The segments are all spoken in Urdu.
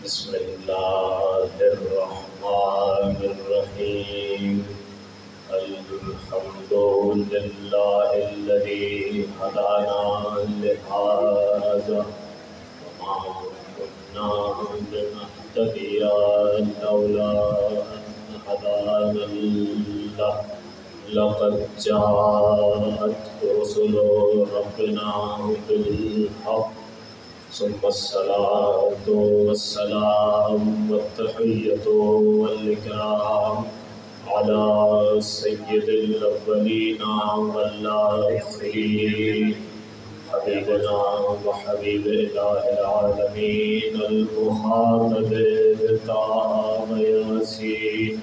بسم الله الرحمن الرحيم. الحمد لله الذي هدانا لهذا وما كنا لنهتدي لولا أن هدانا الله. لقد جاءت رسل ربنا بالحق ثم الصلاة والسلام والتحية والإكرام على سيد الأولين والآخرين حبيبنا وحبيب إله العالمين المخاطب بطه ياسين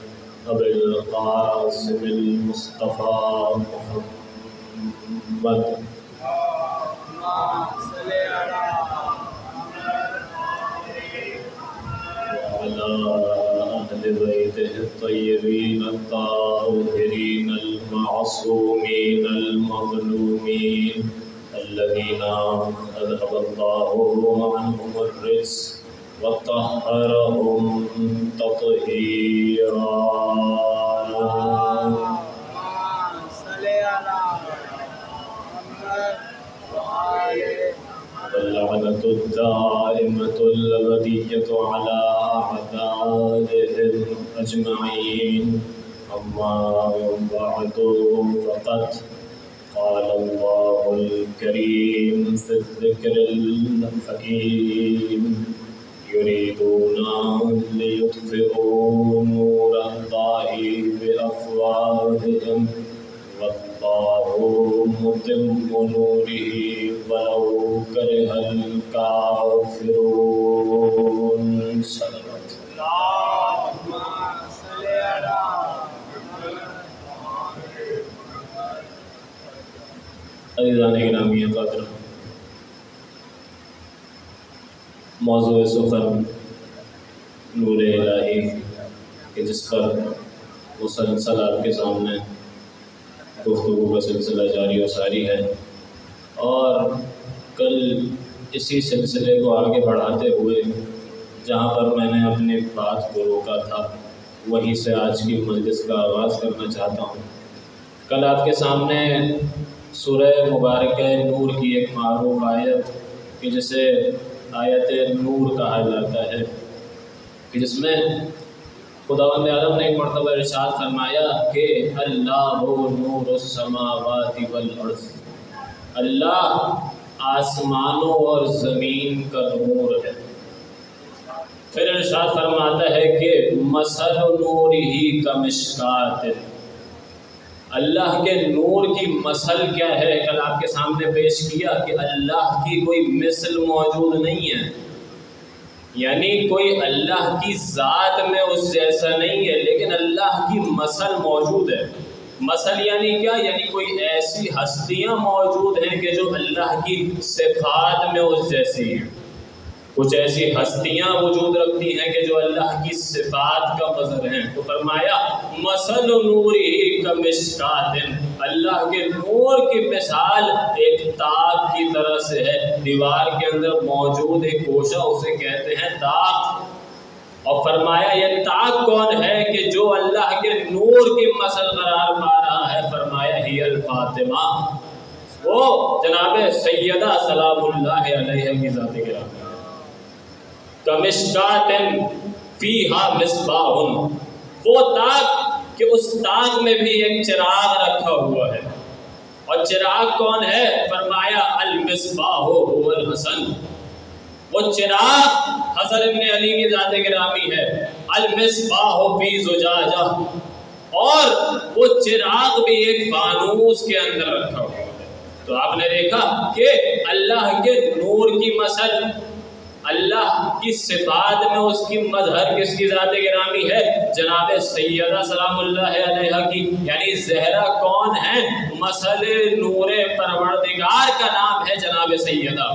أبي القاسم المصطفى محمد وعلى أهل بيته الطيبين الطاهرين المعصومين المظلومين الذين أذهب الله عنهم الرجس وطهرهم تطهيرا. واللعنة الدائمة الأبدية على أعدائهم أجمعين. أما بعد فقد قال الله الكريم في الذكر الحكيم: يريدون ليطفئوا نور الله بأفواههم والله متم نوره ولو كره الكافرون. صلوات اللهم صل على عزیزان گرامی قدر، موضوع سخن نور الہی کہ جس پر مسلسل آپ کے سامنے گفتگو کا سلسلہ جاری و ساری ہے، اور کل اسی سلسلے کو آگے بڑھاتے ہوئے جہاں پر میں نے اپنی بات کو روکا تھا وہیں سے آج کی مجلس کا آغاز کرنا چاہتا ہوں۔ کل آپ کے سامنے سورہ مبارکہ نور کی ایک معروف آیت کہ جسے آیت نور کہا جاتا ہے، کہ جس میں خداوند عالم نے ایک مرتبہ ارشاد فرمایا کہ اللہ نور السماوات والارض، اللہ آسمانوں اور زمین کا نور ہے۔ پھر ارشاد فرماتا ہے کہ مثل نورہ کمشکات، اللہ کے نور کی مثل کیا ہے؟ کل آپ کے سامنے پیش کیا کہ اللہ کی کوئی مثل موجود نہیں ہے، یعنی کوئی اللہ کی ذات میں اس جیسا نہیں ہے، لیکن اللہ کی مثل موجود ہے۔ مثل یعنی کیا؟ یعنی کوئی ایسی ہستیاں موجود ہیں کہ جو اللہ کی صفات میں اس جیسی ہیں، کچھ ایسی ہستیاں وجود رکھتی ہیں کہ جو اللہ کی صفات کا مظہر ہیں۔ تو فرمایا مثل نورہ کمشکات، اللہ کے نور کی مثال ایک تاق کی طرح سے ہے، دیوار کے اندر موجود ایک گوشہ اسے کہتے ہیں تاق۔ اور فرمایا یہ تاق کون ہے کہ جو اللہ کے نور کی مثل قرار پا رہا ہے؟ فرمایا ہی الفاطمہ، وہ جناب سیدہ سلام اللہ علیہ کی ذات گرامی۔ کمشکات فیہا مصباح، وہ تاق کہ اس تاق میں بھی ایک چراغ رکھا ہوا ہے، اور چراغ کون ہے؟ فرمایا المصباح هو الحسن، وہ چراغ حسن ابن علی کی ذات گرامی ہے۔ المصباح فی زجاجہ، اور وہ چراغ بھی ایک فانوس کے اندر رکھا ہوا ہے۔ تو آپ نے دیکھا کہ اللہ کے نور کی مثل، اللہ کی صفات میں اس کی مظہر کس کی ذات گرامی ہے؟ جناب سیدہ سلام اللہ علیہ کی، یعنی زہرا کون ہے؟ مثل نور پروردگار کا نام ہے جناب سیدہ،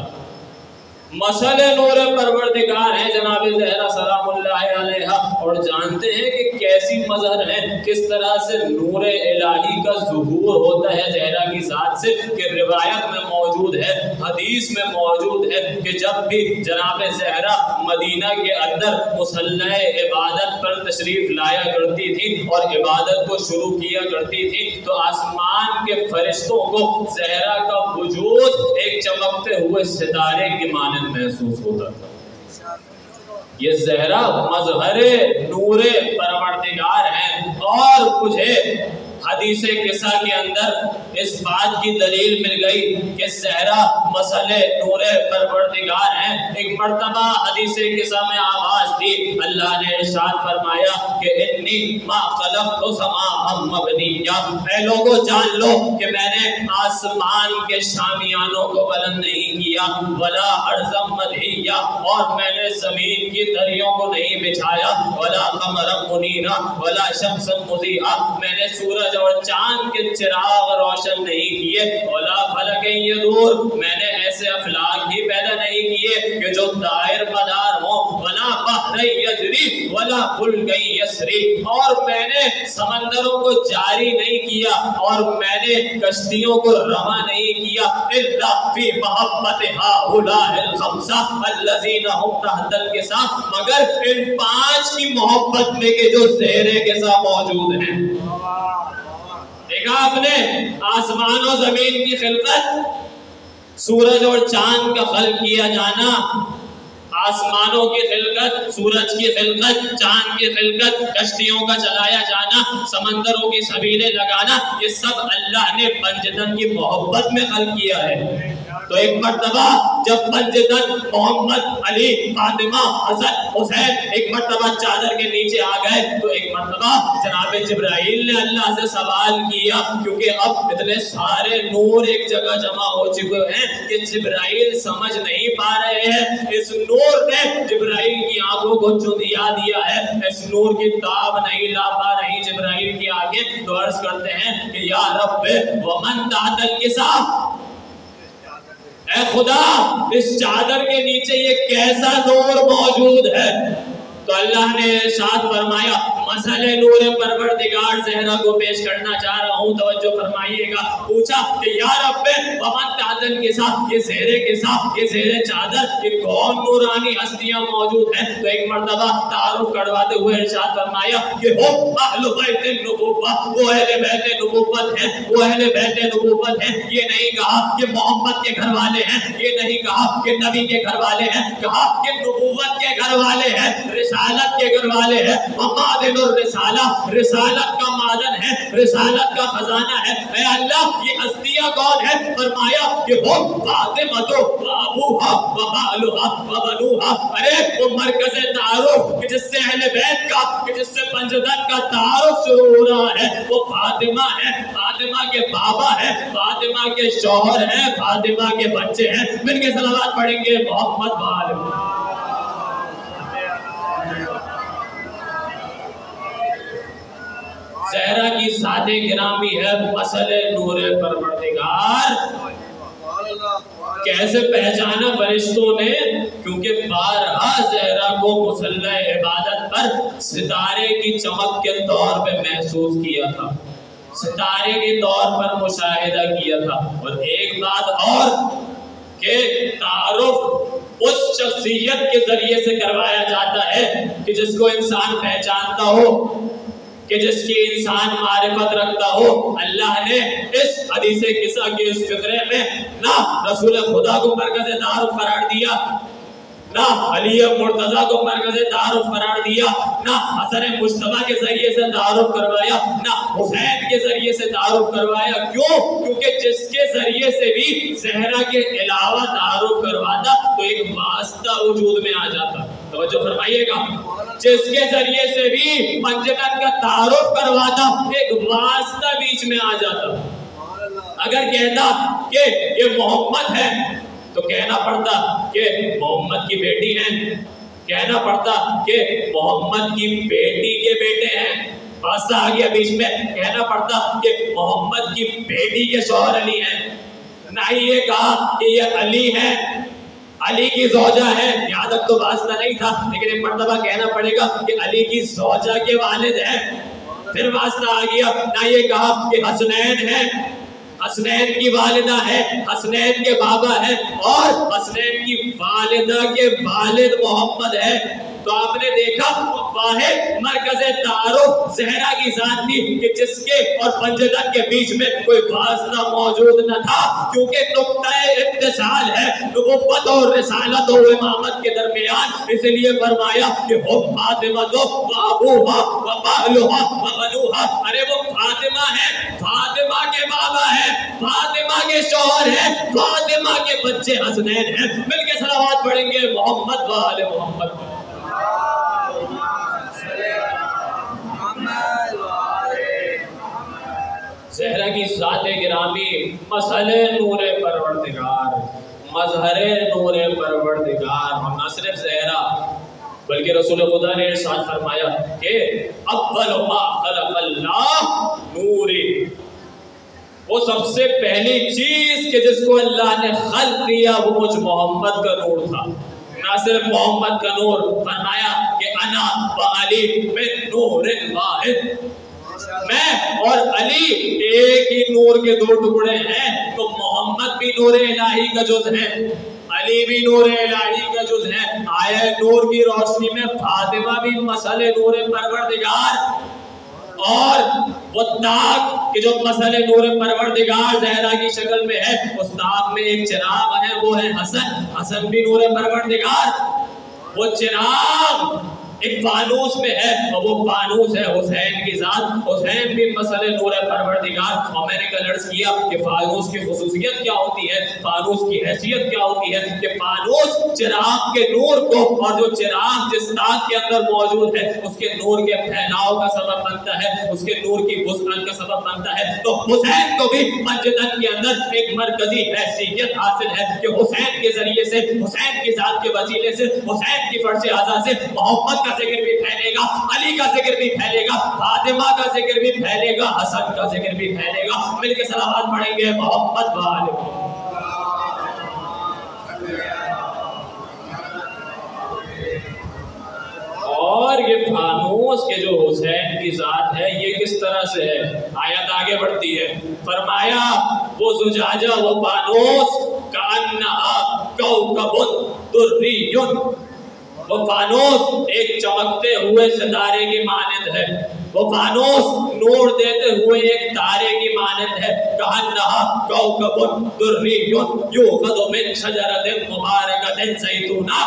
مثل نور پروردگار ہے جناب زہرا سلام اللہ علیہ۔ اور جانتے ہیں کہ کیسی مظہر ہے، کس طرح سے نور الہی کا ظہور ہوتا ہے زہرا کی ذات سے، کہ روایت میں موجود ہے، حدیث میں موجود ہے کہ جب بھی جناب زہرا مدینہ کے اندر مصلی عبادت پر تشریف لایا کرتی تھی اور عبادت کو شروع کیا کرتی تھی تو آسمان کے فرشتوں کو زہرا کا وجود ایک چمکتے ہوئے ستارے کی مانند محسوس ہوتا تھا۔ یہ زہرا مظہر نور پروردگار ہیں، اور مجھے حدیث قصہ کے اندر اس بات کی دلیل مل گئی کہ زہرا مثل نور پروردگار ہیں۔ ایک مرتبہ حدیث قصہ میں آواز دی، اللہ نے ارشاد فرمایا کہ انی ما خلقت سماء مبنیہ، اے لوگوں جان لو کہ میں نے آسمان کے شامیانوں کو بلند نہیں کیا، ولا ارضا مدحیہ، اور میں نے زمین کی دریوں کو نہیں بچھایا، ولا قمرا منیرا ولا شمسا مضیئا، میں نے سورج اور چاند کے چراغ روشن نہیں کیے، ولا فلک یدور، میں نے ایسے افلاک ہی پیدا نہیں کیے کہ جو دائر مدار ہوں، ولا بحر یجری ولا فلک یسری، اور میں نے سمندروں کو جاری نہیں کیا اور میں نے کشتیوں کو رواں نہیں کیا، الا فی محبت ہؤلاء الخمسہ الذین هم تحت الکساء، مگر ان 5 کی محبت میں کہ جو زیر کساء موجود ہیں۔ دیکھا آپ نے آسمان و زمین کی خلقت، سورج اور چاند کا خلق کیا جانا، آسمانوں کی خلقت، سورج کی خلقت، چاند کی خلقت، کشتیوں کا چلایا جانا، سمندروں کی سبیلیں لگانا، یہ سب اللہ نے پنجتن کی محبت میں خلق کیا ہے۔ تو ایک مرتبہ جب پنجتن محمد، علی، فاطمہ، حسن، حسین ایک مرتبہ چادر کے نیچے آ گئے تو ایک مرتبہ جناب جبرائیل نے اللہ سے سوال کیا، کیونکہ اب اتنے سارے نور ایک جگہ جمع ہو چکے ہیں کہ جبرائیل سمجھ نہیں پا رہے ہیں، اس نور نے جبرائیل کی آنکھوں کو چندیا دیا ہے، اس نور کی تاب نہیں لا پا رہی جبرائیل کی آنکھیں، تو عرض کرتے ہیں کہ یا رب ومن تحت الکساء، اے خدا اس چادر کے نیچے یہ کیسا نور موجود ہے؟ تو اللہ نے ارشاد فرمایا، مثل نور پروردگار زہرا کو پیش کرنا چاہ رہا ہوں، توجہ فرمائیے گا۔ پوچھا کہ یا رب ومن تحت الکساء، یہ زیر کساء، یہ زیر چادر، یہ کون نورانی ہستیاں موجود ہیں؟ تو ایک مرتبہ تعارف کرواتے ہوئے ارشاد فرمایا کہ ہم اہل بیت النبوہ، وہ اہل بیت نبوت ہیں، وہ اہل بیت نبوت ہیں۔ یہ نہیں کہا کہ محمد کے گھر والے ہیں، یہ نہیں کہا کہ نبی کے گھر والے ہیں، کہا کہ نبوت کے گھر والے ہیں، رسالت کے گھر والے ہیں، معدن الرسالہ، رسالت کا معدن ہے، رسالت کا خزانہ ہے۔ اے اللہ یہ ہستیاں کون ہیں؟ فرمایا کہ ہم فاطمہ و ابوہا و بالہا و بنوہا، ارے وہ مرکز تعارف کہ جس سے اہل بیت کا، کہ جس سے پنجتن کا تعارف شروع ہو رہا ہے، وہ فاطمہ ہے، فاطمہ کے بابا ہے، فاطمہ کے شوہر ہیں، فاطمہ کے بچے ہیں۔ مل کے صلوات پڑھیں گے محمد وآلہ۔ زہرا کی سادے گرامی ہے مثل نور پروردگار۔ کیسے پہچانا فرشتوں نے؟ کیونکہ بارہا زہرا کو مصلی عبادت پر ستارے کی چمک کے طور پہ محسوس کیا تھا، ستارے کے طور پر مشاہدہ کیا تھا۔ اور ایک بات اور کہ تعارف اس شخصیت کے ذریعے سے کروایا جاتا ہے کہ جس کو انسان پہچانتا ہو، کہ جس کی انسان معرفت رکھتا ہو۔ اللہ نے اس حدیث قصہ کے اس فقرے میں نہ رسول خدا کو مرکز تعارف قرار دیا، نہ علی مرتضیٰ کو مرکز تعارف قرار دیا، نہ حسن مجتبیٰ کے ذریعے سے تعارف کروایا، نہ حسین کے ذریعے سے تعارف کروایا۔ کیوں؟ کیونکہ جس کے ذریعے سے بھی زہرا کے علاوہ تعارف کرواتا تو ایک واسطہ وجود میں آ جاتا۔ توجہ فرمائیے گا، جس کے ذریعے سے بھی پنجتن کا تعارف کرواتا ایک واسطہ بیچ میں آ جاتا۔ اگر کہتا کہ یہ محمد ہے تو کہنا پڑتا کہ محمد کی بیٹی ہیں، کہنا پڑتا کہ محمد کی بیٹی کے بیٹے ہیں، واسطہ آ گیا بیچ میں، کہنا پڑتا کہ محمد کی بیٹی کے شوہر علی ہیں۔ نہ ہی یہ کہا کہ یہ علی ہے، علی کی زوجہ ہے، یہاں تک تو واسطہ نہیں تھا، لیکن ایک مرتبہ کہنا پڑے گا کہ علی کی زوجہ کے والد ہیں، پھر واسطہ آ گیا۔ نہ یہ کہا کہ حسنین ہیں، حسنین کی والدہ ہے، حسنین کے بابا ہے، اور حسنین کی والدہ کے والد محمد ہے، تو آپ نے دیکھا واحد مرکز تعارف زہرا کی ذات تھی کہ جس کے اور پنجتن کے بیچ میں کوئی واسطہ موجود نہ تھا، کیونکہ نقطہ اتصال ہے نبوت اور رسالت و امامت کے درمیان، اس لیے فرمایا کہ ہم فاطمہ تو ابوہا و بہلوہا و بنوہا، ارے وہ فاطمہ ہے، فاطمہ کے بابا ہے، فاطمہ کے شوہر ہے، فاطمہ کے بچے حسنین ہیں۔ مل کے صلوات پڑھیں گے محمد و آل محمد۔ زہرا کی ذات گرامی، مسئلہ نور پروردگار، مظہر نور پروردگار، اور نہ صرف زہرا بلکہ رسول خدا نے ارشاد فرمایا کہ اول ما خلق اللہ نوری، وہ سب سے پہلی چیز کہ جس کو اللہ نے خلق کیا وہ مجھ محمد کا نور تھا۔ نہ صرف محمد کا نور، فرمایا کہ انا و علی من نور واحد، میں اور علی ایک ہی نور کے دو ٹکڑے ہیں، تو محمد بھی نور الہی کا جز ہے، علی بھی نور الہی کا جز ہے۔ آیا نور کی روشنی میں فاطمہ بھی مسئلہ نور پروردگار، اور وہ داغ کہ جو مسئلہ نور پروردگار زہرا کی شکل میں ہے، اس داغ میں ایک چراغ ہے، وہ ہے حسن، حسن بھی نور پروردگار۔ وہ چراغ ایک فانوس میں ہے، اور وہ فانوس ہے حسین کی ذات، حسین بھی مسئلہ نور پروردگار۔ اور میں نے کل عرض کیا کہ فانوس کی خصوصیت کیا ہوتی ہے، فانوس کی حیثیت کیا ہوتی ہے، کہ فانوس چراغ کے نور کو، اور جو چراغ جس داغ کے اندر موجود ہے اس کے نور کے پھیلاؤ کا سبب بنتا ہے، اس کے نور کی وسعت کا سبب بنتا ہے۔ تو حسین کو بھی پنجتن کے اندر ایک مرکزی حیثیت حاصل ہے کہ حسین کے ذریعے سے، حسین کی ذات کے وسیلے سے، حسین کی فرش اعضاء سے محمد کا ذکر بھی پھیلے گا، علی کا ذکر بھی پھیلے گا، فاطمہ کا ذکر بھی پھیلے گا، حسن کا ذکر بھی پھیلے گا۔ مل کے صلوات پڑھیں گے محمد و آل محمد۔ اور یہ فانوس کے جو حسین کی ذات ہے یہ کس طرح سے ہے، آیت آگے بڑھتی ہے، فرمایا وہ زجاجہ، وہ فانوس کأنہا کوکب دری، وہ فانوس ایک چمکتے ہوئے ستارے کی مانند ہے، وہ فانوس نور دیتے ہوئے ایک تارے کی مانند ہے، کأنہا کوکب دری یوقد من شجرۃ مبارکۃ زیتونہ۔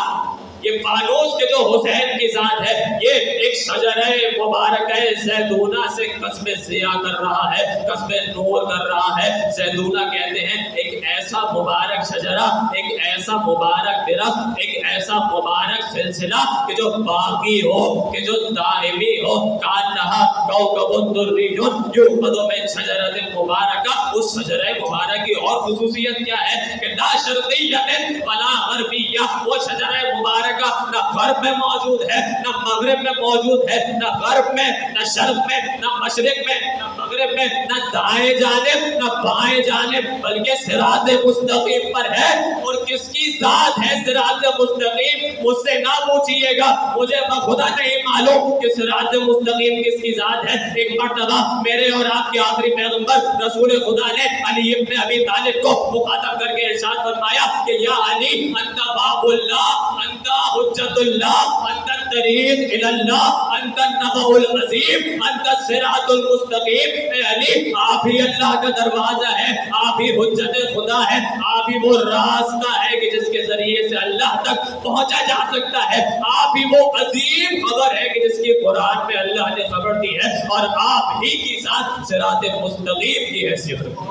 یہ فانوس کے جو حسین کی ذات ہے یہ ایک شجرہ مبارکہ زیتونہ سے قصب ضیاء کر رہا ہے، قصب نور کر رہا ہے۔ زیتونہ کہتے ہیں ایک ایسا مبارک شجرہ، ایک ایسا مبارک درخت، ایک ایسا مبارک سلسلہ کہ جو باقی ہو، کہ جو دائمی ہو۔ کأنہا کوکب دری یوقد من شجرۃ مبارکہ، اس شجرہ مبارک کی اور خصوصیت کیا ہے کہ لا شرقیۃ ولا غربیہ، وہ شجرہ مبارک نہ غرب میں موجود ہے، نہ مغرب میں موجود ہے، نہ غرب میں، نہ شرق میں، نہ مشرق میں، نہ مغرب میں، نہ دائیں جانب نہ بائیں جانب، بلکہ صراط مستقیم پر ہے۔ اور کس کی ذات ہے صراط مستقیم؟ مجھ سے نہ پوچھئے گا، مجھے بخدا نہیں معلوم کہ صراط مستقیم کس کی ذات ہے۔ ایک مرتبہ میرے اور آپ کے آخری پیغمبر رسول خدا نے علی ابن ابی طالب کو مخاطب کر کے ارشاد فرمایا کہ یا علی انت باب اللہ، انت حجت اللہ، انت الطریق الی اللہ، انت النبأ العظیم، انت الصراط المستقیم۔ اے علی آپ ہی اللہ کا دروازہ ہے، آپ ہی حجت خدا ہے، آپ ہی وہ راستہ ہے کہ جس کے ذریعے سے اللہ تک پہنچا جا سکتا ہے، آپ ہی وہ عظیم خبر ہے کہ جس کی قرآن میں اللہ نے خبر دی ہے، اور آپ ہی کی ذات صراط مستقیم کی حیثیت رکھتی ہے۔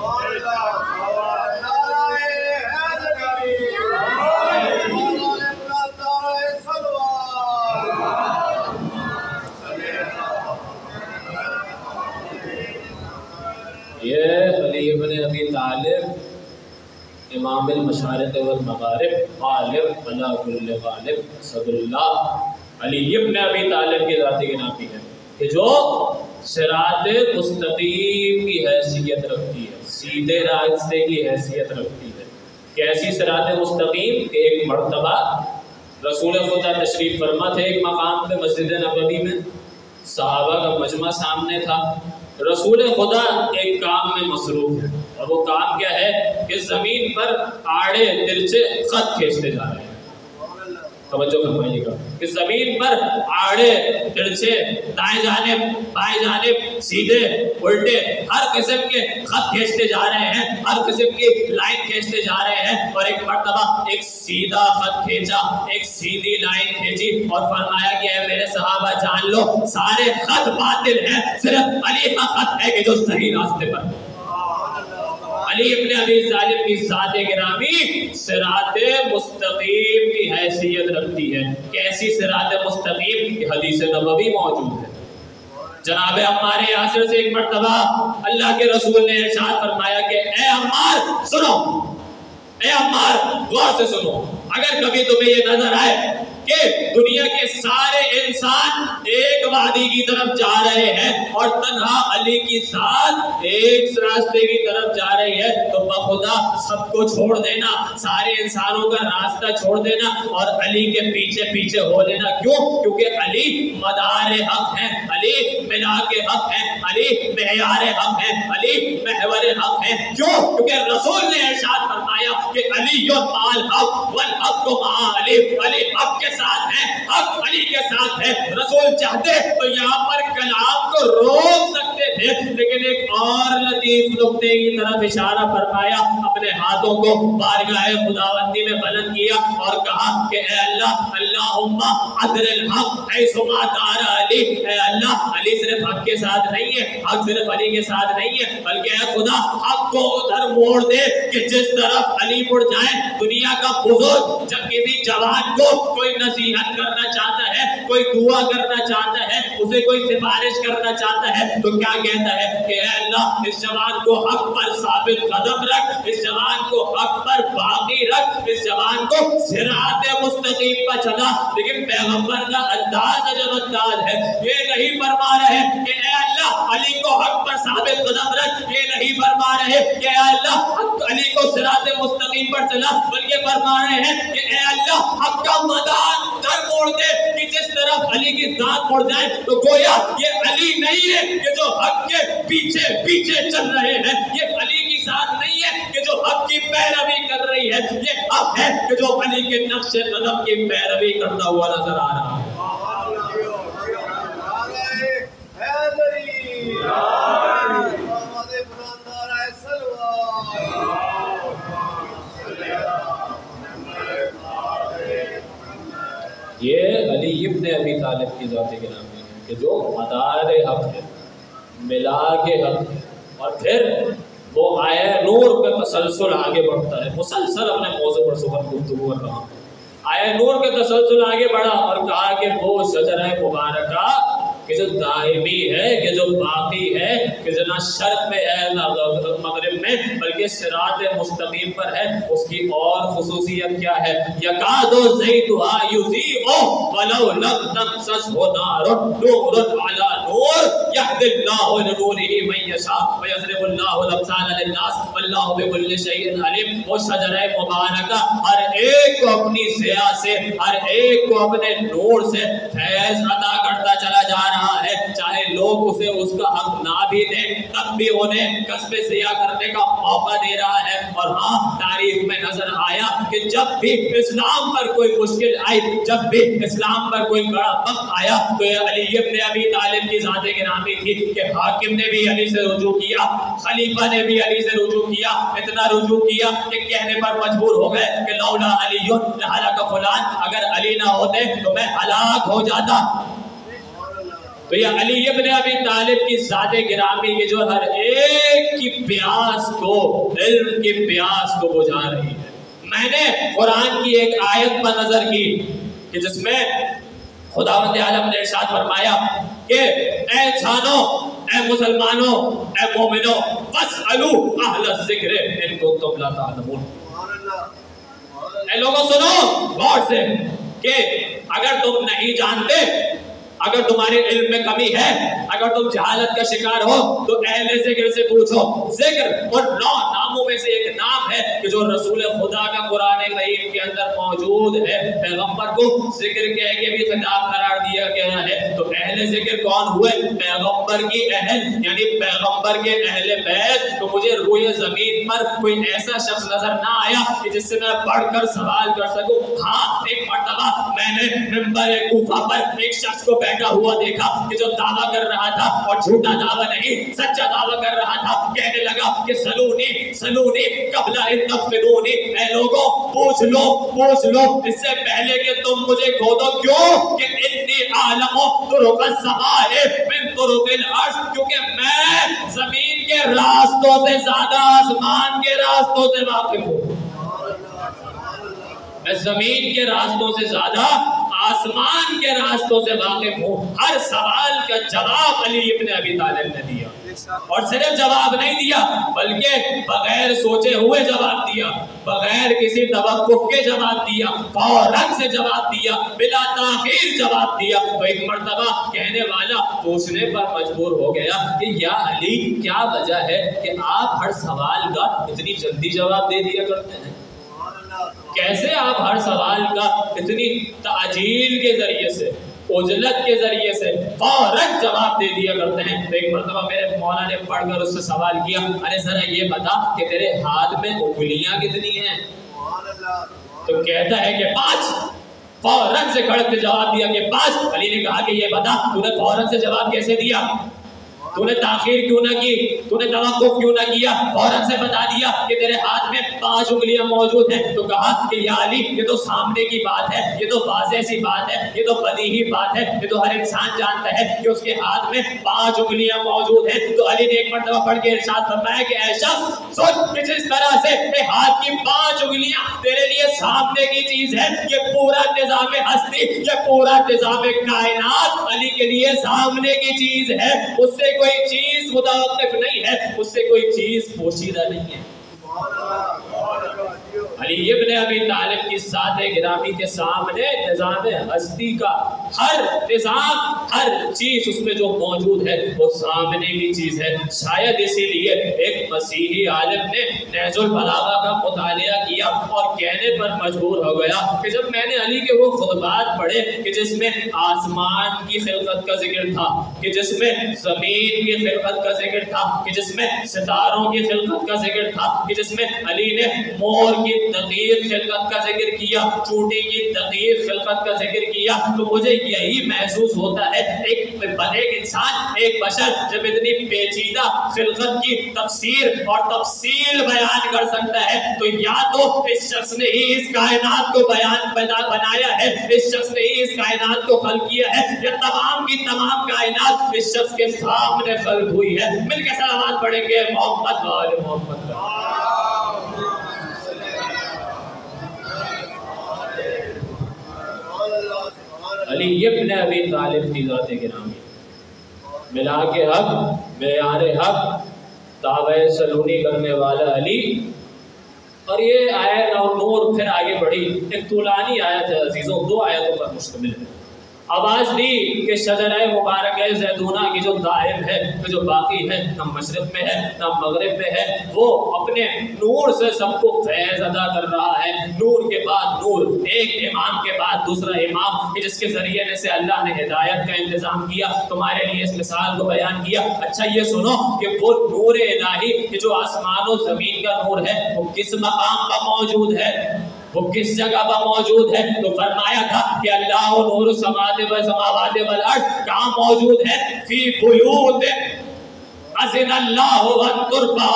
یہ علی ابن ابی طالب امام المشارق والمغارب، غالب علی کل غالب، اسد اللہ، علی ابن ابی طالب کی ذاتی نامی ہے کہ جو صراط مستقیم کی حیثیت رکھتی ہے، سیدھے راستے کی حیثیت رکھتی ہے۔ کیسی صراط مستقیم کہ ایک مرتبہ رسول خدا تشریف فرما تھے ایک مقام پہ مسجد نبوی میں، صحابہ کا مجمع سامنے تھا، رسول خدا ایک کام میں مصروف ہے، اور وہ کام کیا ہے کہ زمین پر آڑے ترچے خط کھینچتے جا رہے ہیں. توجہ فرمائیے گا کہ زمین پر آڑے ترچے دائیں جانب بائیں جانب سیدھے الٹے ہر قسم کے خط کھینچتے جا رہے ہیں, ہر قسم کی لائن کھینچتے جا رہے ہیں. اور ایک مرتبہ ایک سیدھا خط کھینچا, ایک سیدھی لائن کھینچی اور فرمایا کہ اے میرے صحابہ جان لو سارے خط باطل ہیں, صرف علی کا خط ہے کہ جو صحیح راستے پر. علی ابن ابی طالب کی ذات گرامی صراط مستقیم کی حیثیت رکھتی ہے. کیسی صراط مستقیم کہ حدیث نبوی موجود ہے. جناب عمار یاسر سے ایک مرتبہ اللہ کے رسول نے ارشاد فرمایا کہ اے عمار سنو, اے عمار غور سے سنو, اگر کبھی تمہیں یہ نظر آئے کہ دنیا کے سارے انسان ایک وادی کی طرف جا رہے ہیں اور تنہا علی کی ذات ایک راستے کی طرف جا رہی ہے, تو بخدا سب کو چھوڑ دینا, سارے انسانوں کا راستہ چھوڑ دینا اور علی کے پیچھے پیچھے ہو لینا. کیوں؟ کیونکہ علی مدار حق ہے, علی ملاک حق ہے, علی معیار حق ہے, علی محور حق ہے. کیوں؟ کیونکہ رسول نے ارشاد فرمایا کہ علی مال حق والحق مع علی, علی حق کے ساتھ ہے, حق علی کے ساتھ ہے. رسول چاہتے تو یہاں پر کلام کو روک سکتے تھے, لیکن ایک اور لطیف نقطے کی طرف اشارہ فرمایا, اپنے ہاتھوں کو بارگاہ خداوندی میں بلند کیا اور کہا کہ اے اللہ, اللہم عدل الحق حیثما دار علی, اے اللہ علی صرف حق کے ساتھ نہیں ہے, حق صرف علی کے ساتھ نہیں ہے, بلکہ اے خدا حق کو ادھر موڑ دے کہ جس طرف علی مڑ جائے. دنیا کا بزرگ جب کسی جوان کو کوئی نصیحت کرنا چاہتا ہے, کوئی دعا کرنا چاہتا ہے, اسے کوئی سفارش کرنا چاہتا ہے, تو کیا کہتا ہے کہ اے اللہ اس جوان کو حق پر ثابت قدم رکھ, اس جوان کو حق پر باقی رکھ, اس جوان کو صراط مستقیم پر چلا. لیکن پیغمبر کا انداز جب انداز ہے, یہ نہیں فرما رہے کہ اے اللہ علی کو حق پر ثابت قدم رکھ, یہ نہیں فرما رہے کہ اے اللہ علی کو صراط مستقیم پر چلا, بلکہ فرما رہے ہیں کہ اے اللہ حق کا میدان در موڑ دے کہ جس طرف علی کی ذات مڑ جائے. تو گویا یہ علی نہیں ہے کہ جو حق کے پیچھے پیچھے چل رہے ہیں, یہ علی کی ذات نہیں ہے کہ جو حق کی پیروی کر رہی ہے, یہ حق ہے کہ جو علی کے نقش قدم کی پیروی کرتا ہوا نظر آ رہا ہے. یہ علی ابن ابی طالب کی ذات گرامی ہے کہ جو مدار حق ہے, ملاک حق ہے. اور پھر وہ آیہ نور کا تسلسل آگے بڑھتا ہے. مسلسل اپنے موضوع پر سخن گفتگو کر رہا ہوں. آیہ نور کا تسلسل آگے بڑھا اور کہا کہ وہ شجرہ مبارکہ کہ جو دائمی ہے, کہ جو باقی ہے, کہ جو نہ شرق میں ہے نہ مغرب میں بلکہ صراط مستقیم پر ہے, اس کی اور خصوصیت کیا ہے؟ یکاد زیتها یضیء ولو لم تمسسه نار نور علی نور یهدی اللہ لنورہ من یشاء ویضرب اللہ الامثال للناس واللہ بکل شیء علیم. وہ شجرہ مبارکہ ہر ایک کو اپنی ضیاء سے, ہر ایک کو اپنے نور سے فیض عطا کرتا چلا جا رہا ہے. چاہے لوگ اسے اس کا حق نہ بھی دیں, تب بھی انہیں کسب ضیاء کرنے کا موقع دے رہا ہے. اور ہاں, تاریخ میں نظر آیا کہ جب بھی اسلام پر کوئی مشکل آئی, جب بھی اسلام پر کوئی بڑا وقت آیا, تو یہ علی ابن ابی طالب کی ذات گرامی تھی کہ حاکم نے بھی علی سے رجوع کیا, خلیفہ نے بھی علی سے رجوع کیا, اتنا رجوع کیا کہ کہنے پر مجبور ہو گئے کہ لولا علی لہلک فلان, اگر علی نہ ہوتے تو میں ہلاک ہو جاتا. تو یہ علی ابن ابی طالب کی ذات گرامی کی جو ہر ایک کی پیاس کو, علم کی پیاس کو بجھا رہی ہے. میں نے قرآن کی ایک آیت پر نظر کی کہ جس میں خداوند عالم نے ارشاد فرمایا کہ اے انسانوں, اے مسلمانوں, اے مومنوں, فاسألوا اہل الذکر ان کنتم لا تعلمون. اے لوگوں سنو غور سے کہ اگر تم نہیں جانتے اگر تمہارے علم میں کمی ہے، اگر تم جہالت کا شکار ہو تو اہل ذکر سے پوچھو۔ ذکر اور 9 ناموں میں سے ایک نام ہے کہ جو رسول خدا کا قرآن کریم کے اندر موجود ہے۔ پیغمبر کو ذکر کہہ کے بھی خطاب قرار دیا گیا ہے۔ تو اہل ذکر کون ہوئے؟ پیغمبر کی اہل، یعنی پیغمبر کے اہل بیت۔ تو مجھے روئے زمین پر کوئی ایسا شخص نظر نہ آیا کہ جس سے میں پڑھ کر سوال کر سکوں۔ ہاں، ایک مرتبہ میں نے منبر کوفہ پر ایک شخص کو بیٹھا ہوا دیکھا کہ جو دعویٰ کر رہا تھا، اور جھوٹا دعویٰ نہیں، سچا دعویٰ کر رہا تھا۔ کہنے لگا کہ سلونی قبل ان تفقدونی، اے لوگوں پوچھ لو اس سے پہلے کہ تم مجھے کھودو۔ کیوں؟ کہ انی اعلم طرق السماء من طرق الارض، کیونکہ میں زمین کے راستوں سے زیادہ آسمان کے راستوں سے واقف ہوں۔ میں زمین کے راستوں سے زیادہ آسمان کے راستوں سے واقف ہوں۔ ہر سوال کا جواب علی ابن ابی طالب نے دیا، اور صرف جواب نہیں دیا بلکہ بغیر سوچے ہوئے جواب دیا، بغیر کسی توقف کے جواب دیا، فوراً سے جواب دیا، بلا تاخیر جواب دیا۔ تو ایک مرتبہ کہنے والا پوچھنے پر مجبور ہو گیا کہ یا علی، کیا وجہ ہے کہ آپ ہر سوال کا اتنی جلدی جواب دے دیا کرتے ہیں؟ کیسے آپ ہر سوال کا اتنی تعجیل کے ذریعے سے، عجلت کے ذریعے سے فوراً جواب دے دیا کرتے ہیں؟ تو ایک مرتبہ میرے مولا نے پڑھ کر اس سے سوال کیا، ارے ذرا یہ بتا کہ تیرے ہاتھ میں انگلیاں کتنی ہیں؟ تو کہتا ہے کہ 5۔ فوراً سے کھڑک کے جواب دیا کہ 5۔ علی نے کہا کہ یہ بتا تو نے فوراً سے جواب کیسے دیا؟ تو نے تاخیر کیوں نہ کی؟ تو نے توقف کیوں نہ کیا؟ فوراً سے بتا دیا کہ تیرے ہاتھ میں 5 انگلیاں موجود ہیں۔ تو کہا کہ یا علی، یہ تو سامنے کی بات ہے، یہ تو واضح سی بات ہے، یہ تو بدیہی بات ہے، یہ تو ہر انسان جانتا ہے کہ اس کے ہاتھ میں 5 انگلیاں موجود ہیں۔ تو علی نے ایک مرتبہ پڑھ کے ارشاد فرمایا کہ اے شخص سن، کہ جس طرح سے ہاتھ کی 5 انگلیاں تیرے لیے سامنے کی چیز ہے، یہ پورا نظام ہستی، یہ پورا نظام کائنات علی کے لیے سامنے کی چیز ہے۔ اس سے کوئی چیز متوقف نہیں ہے، اس سے کوئی چیز پوشیدہ نہیں ہے۔ علی ابن ابی طالب کی ذات گرامی کے سامنے نظام ہستی کا ہر نظام، ہر چیز اس میں جو موجود ہے وہ سامنے کی چیز ہے۔ شاید اسی لیے ایک مسیحی عالم نے نہج البلاغہ کا مطالعہ کیا اور کہنے پر مجبور ہو گیا کہ جب میں نے علی کے وہ خطبات پڑھے کہ جس میں آسمان کی خلقت کا ذکر تھا، کہ جس میں زمین کی خلقت کا ذکر تھا، کہ جس میں ستاروں کی خلقت کا ذکر تھا، کہ جس میں علی نے مور کی دقیق خلقت کا ذکر کیا، چونٹی کی دقیق خلقت کا ذکر کیا، تو مجھے یہی محسوس ہوتا ہے ایک انسان، ایک بشر جب اتنی پیچیدہ خلقت کی تفسیر اور تفصیل بیان کر سکتا ہے تو یا تو اس شخص نے ہی اس کائنات کو بنایا ہے، اس شخص نے ہی اس کائنات کو خلق کیا ہے، یا تمام کی تمام کائنات اس شخص کے سامنے خلق ہوئی ہے۔ مل کے صلوات پڑھیں گے محمد و آل محمد۔ علی ابن ابی طالب کی ذات گرامی، ملا کے حق، بیان حق، دعوی سلونی کرنے والا علی۔ اور یہ آیت اور نور پھر آگے بڑھی، ایک طولانی آیت ہے عزیزوں، 2 آیتوں پر مشتمل ہے۔ آواز دی کہ شجرہ مبارک زیتونہ کی جو دائم ہے، جو باقی ہے، نہ مشرق میں ہے نہ مغرب میں ہے، وہ اپنے نور سے سب کو فیض ادا کر رہا ہے، نور کے بعد نور، ایک امام کے بعد دوسرا امام، کہ جس کے ذریعے سے اللہ نے ہدایت کا انتظام کیا۔ تمہارے لیے اس مثال کو بیان کیا۔ اچھا یہ سنو کہ وہ نور الہی کہ جو آسمان و زمین کا نور ہے وہ کس مقام پر موجود ہے، وہ کس جگہ پر موجود ہے؟ تو فرمایا تھا کہ اللہ نور السماوات والارض کہاں موجود ہے؟ فی بیوت اذن اللہ ان ترفع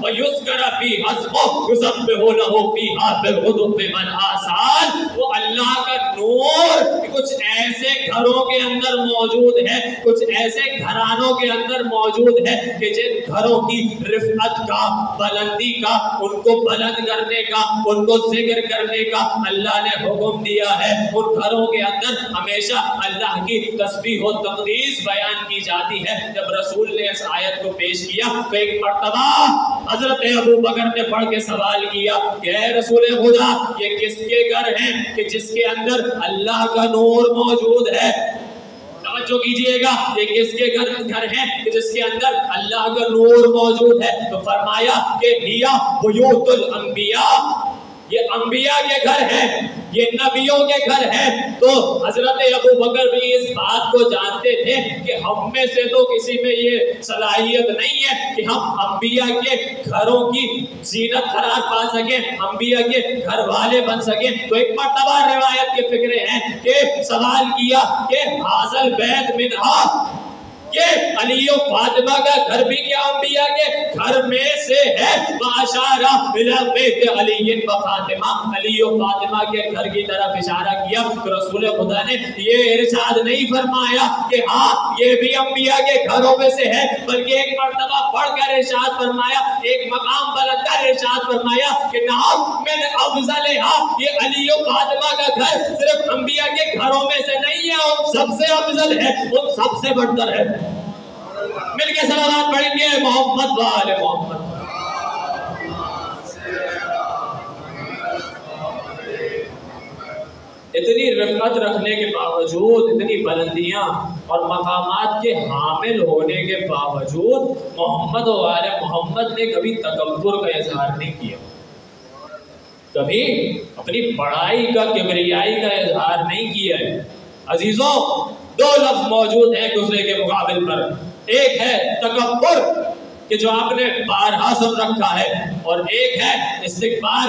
ویذکر فیہا اسمہ یسبح لہ فیہا بالغدو والآصال۔ وہ اللہ کا نور کچھ ایسے گھروں کے اندر موجود ہے، کچھ ایسے گھرانوں کے اندر موجود ہے کہ جن گھروں کی رفعت کا، بلندی کا، ان کو بلند کرنے کا، ان کو ذکر کرنے کا اللہ نے حکم دیا ہے۔ ان گھروں کے اندر ہمیشہ اللہ کی تسبیح و تقدیس بیان کی جاتی ہے۔ جب رسول نے اس آیت کو پیش کیا تو ایک مرتبہ حضرت ابو بکر نے پڑھ کے سوال کیا کہ اے رسول خدا، یہ کس کے گھر ہیں کہ جس کے اندر اللہ کا نور موجود ہے؟ توجہ کیجئے گا یہ کس کے گھر ہیں کہ جس کے اندر اللہ کا نور موجود ہے. تو فرمایا کہ ہیا بیوت الانبیاء، یہ انبیاء کے گھر ہیں، یہ نبیوں کے گھر ہیں. تو حضرت ابو بکر بھی اس بات کو جانتے تھے کہ ہم میں سے تو کسی میں یہ صلاحیت نہیں ہے کہ ہم انبیاء کے گھروں کی زینت قرار پا سکیں، انبیاء کے گھر والے بن سکیں. تو ایک مرتبہ روایت کے فکرے ہیں کہ سوال کیا کہ حاصل بیت منہا، کہ علی و فاطمہ کا گھر بھی کیا انبیاء کے گھر میں سے ہے؟ واشارہ الی بیت علی و فاطمہ، علی و فاطمہ کے گھر کی طرف اشارہ کیا. تو رسول خدا نے یہ ارشاد نہیں فرمایا کہ ہاں یہ بھی انبیاء کے گھروں میں سے ہے، بلکہ ایک مرتبہ بڑھ کر ارشاد فرمایا، ایک مقام بلند کر ارشاد فرمایا کہ نعم من افضلھا، یہ علی و فاطمہ کا گھر صرف انبیاء کے گھروں میں سے نہیں ہے، ان سب سے افضل ہے، ان سب سے بڑھتر ہے. مل کے صلوات پڑھیں گے محمد و آل محمد. اتنی رفعت رکھنے کے باوجود، اتنی بلندیاں اور مقامات کے حامل ہونے کے باوجود محمد و آل محمد نے کبھی تکبر کا اظہار نہیں کیا، کبھی اپنی بڑائی کا، کبریائی کا اظہار نہیں کیا ہے. عزیزوں، دو لفظ موجود ہیں دوسرے کے مقابل پر. ایک ہے تکبر کہ جو آپ نے بارہا سن رکھا ہے، اور ایک ہے استکبار.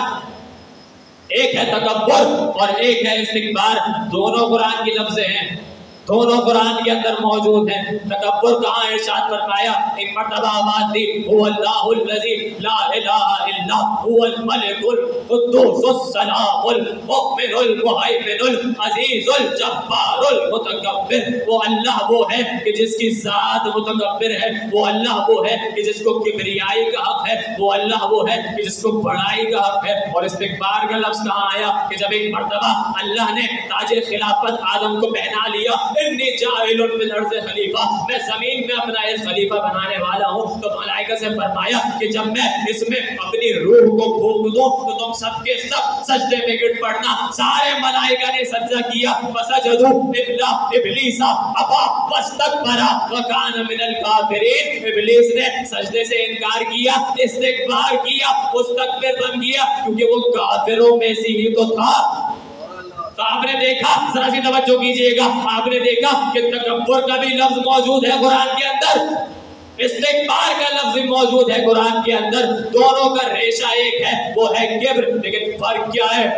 ایک ہے تکبر اور ایک ہے استکبار. دونوں قرآن کی لفظ ہیں، دونوں قرآن کے اندر موجود ہیں. تکبر کہاں ارشاد فرمایا؟ ایک مرتبہ آواز دی، هو اللہ الذی لا الہ الا هو الملک القدوس السلام المؤمن المہیمن العزیز الجبار المتکبر. وہ اللہ وہ ہے کہ جس کی ذات متکبر ہے، وہ اللہ وہ ہے کہ جس کو کبریائی کا حق ہے، وہ اللہ وہ ہے کہ جس کو بڑائی کا حق ہے. اور استکبار کا لفظ کہاں آیا؟ کہ جب ایک مرتبہ اللہ نے تاج خلافت آدم کو پہنا لیا، انی جاعل فی الارض خلیفہ، میں زمین میں اپنا ایک خلیفہ بنانے والا ہوں. تو ملائکہ سے فرمایا کہ جب میں اس میں اپنی روح کو پھونک دوں تو تم سب کے سب سجدے میں گر پڑنا. سارے ملائکہ نے سجدہ کیا، فسجدوا الا ابلیس ابا واستکبر وکان من الکافرین. ابلیس نے سجدے سے انکار کیا، استکبار کیا، مستکبر بن گیا، کیونکہ وہ کافروں میں سے ہی تو تھا. تو آپ نے دیکھا، ذرا سی توجہ کیجئے گا، آپ نے دیکھا کہ تکبر کا بھی لفظ موجود ہے قرآن کے اندر، استکبار کا لفظ موجود ہے قرآن کے اندر. دونوں کا ریشہ ایک ہے، وہ ہے کبر. لیکن فرق کیا ہے؟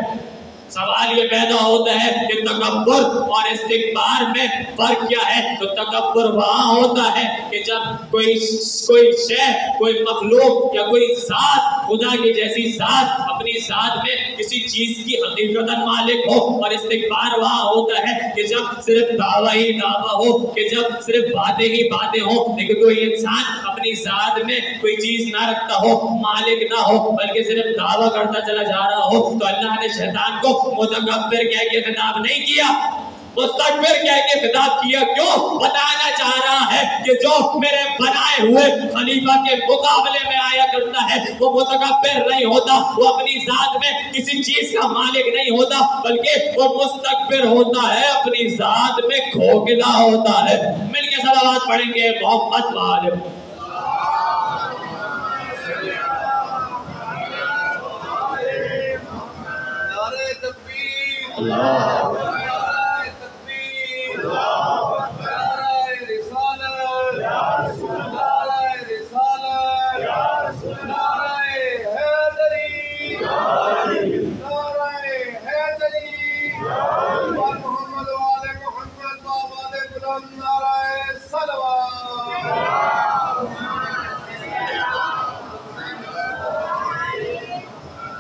سوال یہ پیدا ہوتا ہے کہ تکبر اور استکبار میں فرق کیا ہے؟ تو تکبر وہاں ہوتا ہے کہ جب کوئی شے، کوئی مخلوق یا کوئی ذات، خدا کی جیسی ذات اپنی ذات میں کسی چیز کی حقیقتاً مالک ہو. اور استکبار وہاں ہوتا ہے کہ جب صرف دعویٰ ہی دعویٰ ہو، کہ جب صرف باتیں ہی باتیں ہوں، لیکن کوئی انسان اپنی ذات میں کوئی چیز نہ رکھتا ہو، مالک نہ ہو، بلکہ صرف دعویٰ کرتا چلا جا رہا ہو. تو اللہ نے شیطان کو متکبر کہہ کے خطاب نہیں کیا، مستکبر کہہ کے خطاب کیا. کیوں؟ بتانا چاہ رہا ہے کہ جو میرے بنائے ہوئے خلیفہ کے مقابلے میں آیا کرتا ہے وہ متکبر نہیں ہوتا، وہ اپنی ذات میں کسی چیز کا مالک نہیں ہوتا، بلکہ وہ مستکبر ہوتا ہے، اپنی ذات میں کھوکھلا ہوتا ہے. مل کے صلوات پڑھیں گے محمد و آل محمد. اللہ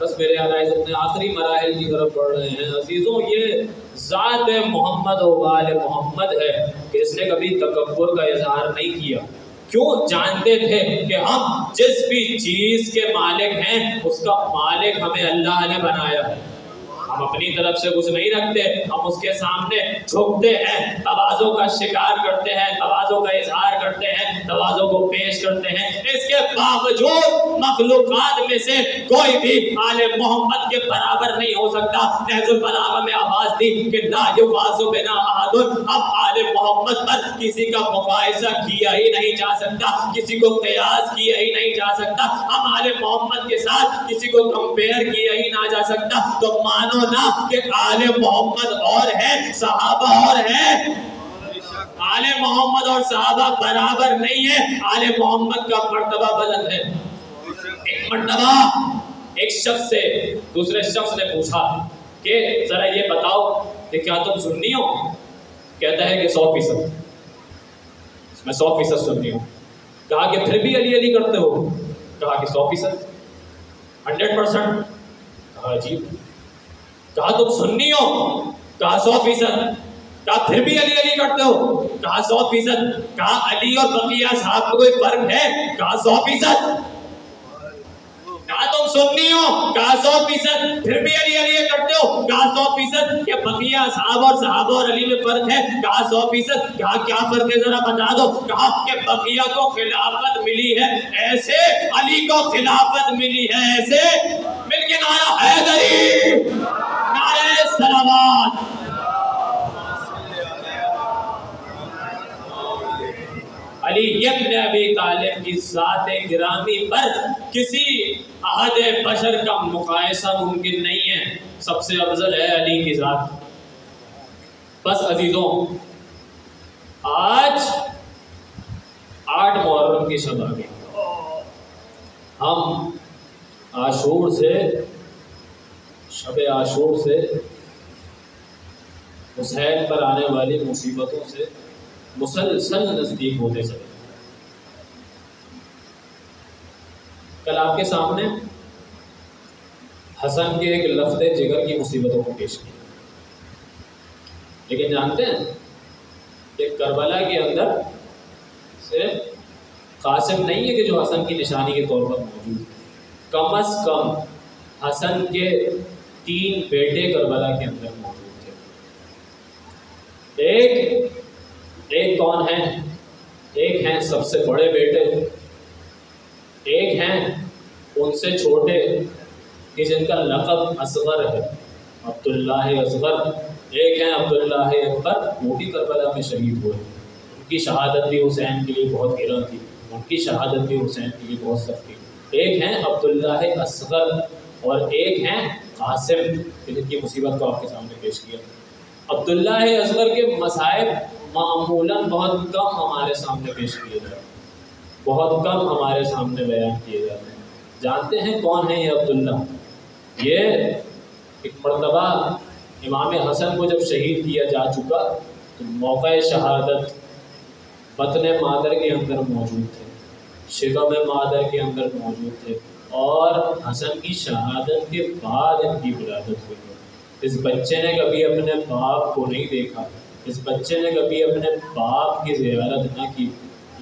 بس میرے عزیز اپنے آخری مراحل کی طرف بڑھ رہے ہیں. عزیزوں، یہ ذات محمد و آل محمد ہے کہ اس نے کبھی تکبر کا اظہار نہیں کیا. کیوں؟ جانتے تھے کہ ہم جس بھی چیز کے مالک ہیں اس کا مالک ہمیں اللہ نے بنایا ہے. ہم اپنی طرف سے کچھ نہیں رکھتے، ہم اس کے سامنے جھکتے ہیں، تواضع کا شکار کرتے ہیں، تواضع کا اظہار کرتے ہیں، تواضع کو پیش کرتے ہیں۔ اس کے باوجود مخلوقات میں سے کوئی بھی آل محمد کے برابر نہیں ہو سکتا۔ نہج البلاغہ میں آواز دی کہ لا یقاس بنا احد، اب آل محمد پر کسی کا مقایسہ کیا ہی نہیں جا سکتا، کسی کو قیاس کیا ہی نہیں جا سکتا، اب آل محمد کے ساتھ کسی کو کمپیئر کیا ہی نہ جا سکتا۔ تو مانو نا کہ آل محمد اور ہے، صحابہ اور ہے، آل محمد اور صحابہ برابر نہیں ہے، آل محمد کا مرتبہ بلند ہے۔ ایک مرتبہ ایک شخص سے دوسرے شخص نے پوچھا کہ ذرا یہ بتاؤ کہ کیا تم سنی ہو؟ کہتا ہے کہ 100%، میں 100% سنی ہوں۔ کہا کہ پھر بھی علی علی کرتے ہو؟ کہا کہ 100%، 100%۔ کہا عجیب۔ کہا تم سنی ہو؟ کہا 100%۔ کہا پھر بھی علی علی کرتے ہو؟ کہا 100%۔ کہا علی اور بقیہ صاحب میں کوئی فرق ہے؟ کہا 100%۔ کہا تم سنی ہو؟ کہا 100%۔ پھر بھی علی علی کرتے ہو؟ کہا 100%۔ کہ بقیہ صحابہ اور صحابہ اور علی میں فرق ہے؟ کہا 100%۔ کہا کیا فرق ہے ذرا بتا دو؟ کہا کہ بقیہ کو خلافت ملی ہے ایسے، علی کو خلافت ملی ہے ایسے۔ مل کے نعرہ حیدری، نعرہ صلوات۔ علی ابن ابی طالب کی ذات گرامی پر کسی احد بشر کا مقایسہ ممکن نہیں ہے، سب سے افضل ہے علی کی ذات۔ بس عزیزوں، آج 8 محرم کی شب آ گئی، ہم عاشور سے، شب عاشور سے حسین پر آنے والی مصیبتوں سے مسلسل نزدیک ہوتے چلے۔ کل آپ کے سامنے حسن کے ایک لفظ جگر کی مصیبتوں کو پیش کیا، لیکن جانتے ہیں کہ کربلا کے اندر صرف قاسم نہیں ہے کہ جو حسن کی نشانی کے طور پر موجود، کم از کم حسن کے 3 بیٹے کربلا کے اندر موجود تھے۔ ایک کون ہے؟ ایک ہیں سب سے بڑے بیٹے، ایک ہیں ان سے چھوٹے کہ جن کا لقب اصغر ہے، عبداللہ اصغر۔ ایک ہیں عبداللہ اکبر، وہ بھی کربلا میں شہید ہوئے، ان کی شہادت بھی حسین کے لیے بہت گراں تھی، ان کی شہادت بھی حسین کے لیے بہت سخت تھی۔ ایک ہیں عبداللہ اصغر اور ایک ہیں قاسم، جن کی مصیبت کو آپ کے سامنے پیش کیا۔ عبداللہ اصغر کے مصائب معمولاً بہت کم ہمارے سامنے پیش کیے جاتے ہیں، بہت کم ہمارے سامنے بیان کیے جاتے ہیں۔ جانتے ہیں کون ہے یہ عبداللہ؟ یہ ایک مرتبہ امام حسن کو جب شہید کیا جا چکا تو موقع شہادت بطن مادر کے اندر موجود تھے، شکم مادر کے اندر موجود تھے، اور حسن کی شہادت کے بعد ان کی ولادت ہوئی۔ اس بچے نے کبھی اپنے باپ کو نہیں دیکھا، اس بچے نے کبھی اپنے باپ کی زیارت نہ کی،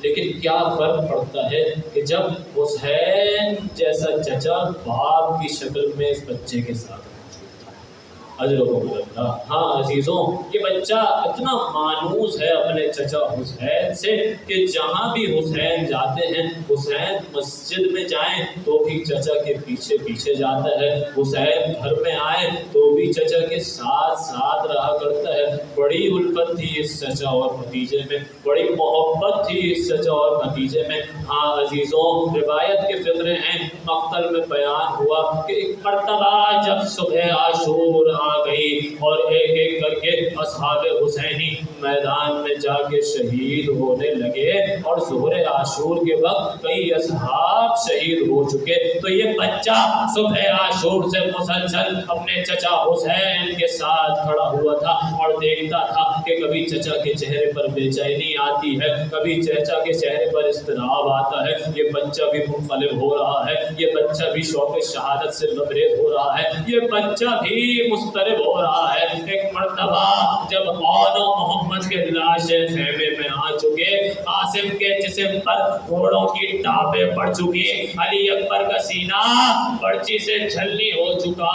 لیکن کیا فرق پڑتا ہے کہ جب حسین جیسا چچا باپ کی شکل میں اس بچے کے ساتھ موجود تھا۔ اجرکم اللہ۔ ہاں عزیزوں، یہ بچہ اتنا مانوس ہے اپنے چچا حسین سے کہ جہاں بھی حسین جاتے ہیں، حسین مسجد میں جائیں تو بھی چچا کے پیچھے پیچھے جاتا ہے، حسین گھر میں آئے تو بھی چچا کے ساتھ ساتھ رہا کرتا ہے۔ بڑی الفت تھی اس چچا اور بھتیجے میں، بڑی محبت تھی اس چچا اور بھتیجے میں۔ ہاں عزیزوں، روایت کے فقرے ہیں، مقتل میں بیان ہوا کہ ایک مرتبہ جب صبح عاشور آ گئی اور ایک ایک کر کے اصحاب حسینی میدان میں جا کے شہید ہونے لگے، اور ظہر عاشور کے وقت کئی اصحاب شہید ہو چکے، تو یہ بچہ صبح عاشور سے مسلسل اپنے چچا حسین کے ساتھ کھڑا ہوا تھا اور دیکھتا تھا کہ کبھی چچا کے چہرے پر بے چینی آتی ہے، کبھی چچا کے چہرے پر اضطراب آتا ہے، یہ بچہ بھی منقلب ہو رہا ہے، یہ بچہ بھی شوق شہادت سے لبریز ہو رہا ہے، یہ بچہ بھی مضطرب ہو رہا ہے۔ ایک مرتبہ جب اون و محمد کے لاشیں خیمے میں آ چکے، قاسم کے جسم پر گھوڑوں کی ٹاپیں پڑ چکی، علی اکبر کا سینہ برچی سے چھلنی ہو چکا،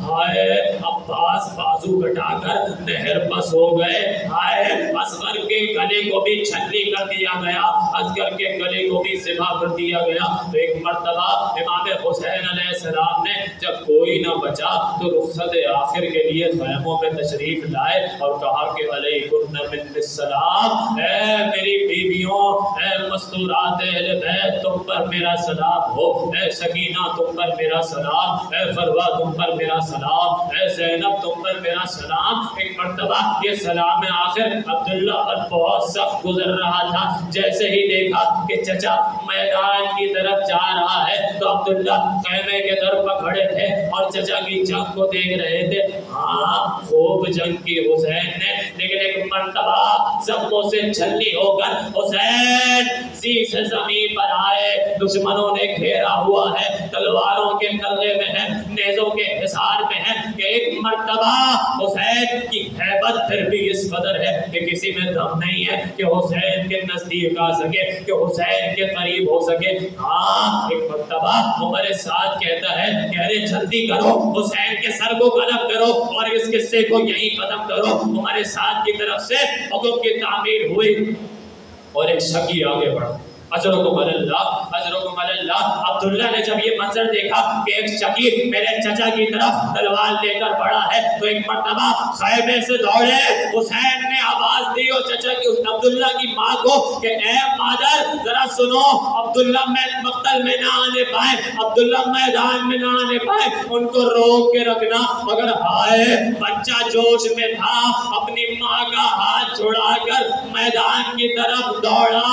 ہائے عباس بازو کٹا کر نہر بس ہو گئے، ہائے اصغر کے گلے کو بھی چھلنی کر دیا گیا، اصغر کے گلے کو بھی ذبح کر دیا گیا۔ تو ایک مرتبہ امام حسین علیہ السلام نے جب کوئی نہ بچا تو رخصت آخر کے لیے خیموں میں تشریف لائے اور کہا کہ علیکم من السلام، اے میری بیویوں، اے مستورات اہل بیت، تم پر میرا سلام ہو، اے سکینہ تم پر میرا سلام، اے فروہ تم پر میرا سلام، اے زینب تم پر میرا سلام۔ ایک مرتبہ یہ سلام آخر عبداللہ پر بہت سخت گزر رہا تھا، جیسے ہی دیکھا کہ چچا میدان کی طرف جا رہا ہے تو عبداللہ خیمے کے در پر کھڑے تھے اور چچا کی جنگ کو دیکھ رہے تھے۔ ہاں خوب جنگ کی حسین نے، لیکن ایک مرتبہ زخموں سے چھلنی ہو کر حسین سی سے زمین پر آئے، دشمنوں نے گھیرا ہوا ہے، تلواروں کے قلعے میں ہے، نیزوں کے حصار میں ہے، کہ ایک مرتبہ حسین کی ہیبت پھر بھی اس قدر ہے کہ کسی میں دم نہیں ہے کہ حسین کے نزدیک آ سکے، کہ حسین کے قریب ہو سکے۔ ہاں ایک مرتبہ عمر سعد کہتا ہے کہ ارے جلدی کرو، حسین کے سر کو قلم کرو اور اس قصے کو یہیں ختم کرو۔ عمر سعد کی طرف سے حکم کی تعمیر ہوئی اور ایک شکی آگے بڑھا، اجرکم اللہ، اجرکم اللہ۔ عبداللہ نے جب یہ منظر دیکھا کہ ایک شکی میرے چچا کی طرف تلوار لے کر بڑھا ہے تو ایک مرتبہ خیمے سے دوڑے، حسین نے آواز دی اور چچا کی عبداللہ کی ماں کو کہ اے مادر ذرا سنو، عبداللہ مقتل میں نہ آنے پائے، عبداللہ میدان میں نہ آنے پائے، ان کو روک کے رکھنا۔ مگر ہائے بچہ جوش میں تھا، اپنی ماں کا ہاتھ چھڑا کر میدان کی طرف دوڑا۔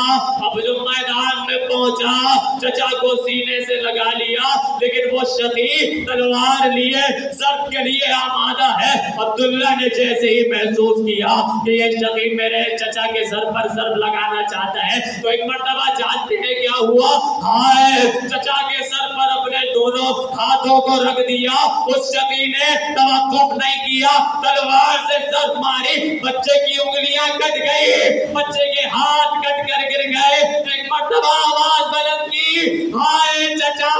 اب جو میدان میں پہنچا چچا کو سینے سے لگا لیا، لیکن وہ شقی تلوار لیے ضرب کے لیے آمادہ ہے۔ عبداللہ نے جیسے ہی محسوس کیا کہ یہ شقی میرے چچا کے سر پر ضرب لگانا چاہتا ہے تو ایک مرتبہ جانتے ہیں کیا ہوا؟ ہائے چچا کے سر پر اپنے دونوں ہاتھوں کو رکھ دیا، اس شقی نے توقف نہیں کیا، تلوار سے ضرب ماری، بچے کی انگلیاں کٹ گئی، بچے کے ہاتھ کٹ کر گر گئے۔ ایک مرتبہ آواز بلند کی، ہائے چچا،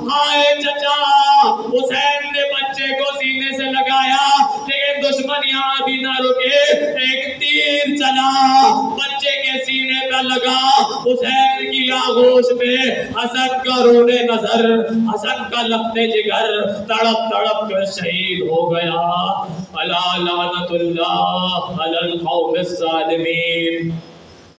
ہائے چچا۔ حسین نے بچے کو سینے سے لگایا، لیکن دشمن یہاں بھی نہ رکے، ایک تیر چلا، بچے کے سینے پہ لگا، حسین کی آغوش پہ حسن کا رونے نظر، حسن کا لخت جگر تڑپ تڑپ کر شہید ہو گیا۔ الا لعنت اللہ علی القوم الظالمین۔